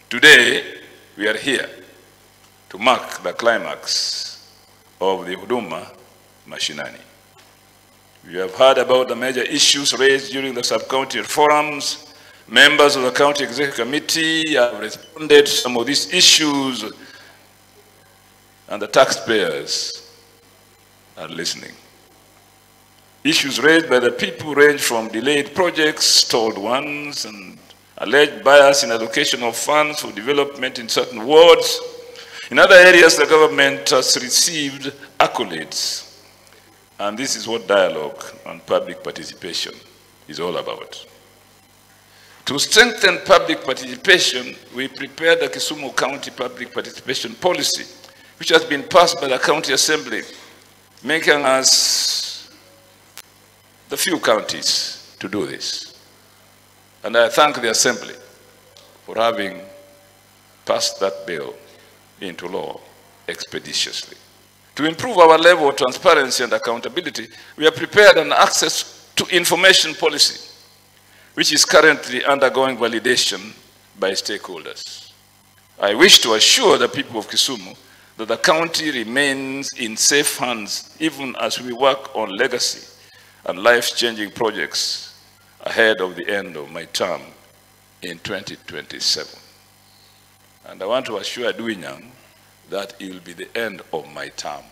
Today, we are here to mark the climax of the Huduma Mashinani. We have heard about the major issues raised during the sub-county forums. Members of the County Executive Committee have responded to some of these issues, and the taxpayers are listening. Issues raised by the people range from delayed projects, stalled ones, and alleged bias in allocation of funds for development in certain wards. In other areas, the government has received accolades. And this is what dialogue and public participation is all about. To strengthen public participation, we prepared the Kisumu County Public Participation Policy, which has been passed by the County Assembly, making us the few counties to do this. And I thank the Assembly for having passed that bill into law expeditiously. To improve our level of transparency and accountability, we have prepared an access to information policy, which is currently undergoing validation by stakeholders. I wish to assure the people of Kisumu that the county remains in safe hands even as we work on legacy and life-changing projects ahead of the end of my term in 2027. And I want to assure Anyang that it will be the end of my term.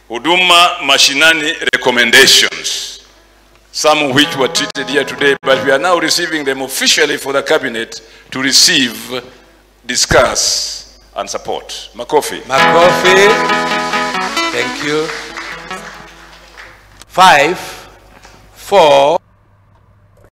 Huduma Mashinani recommendations, some of which were treated here today, but we are now receiving them officially for the cabinet to receive, discuss, and support. Makofi. Makofi. Thank you. 5, 4.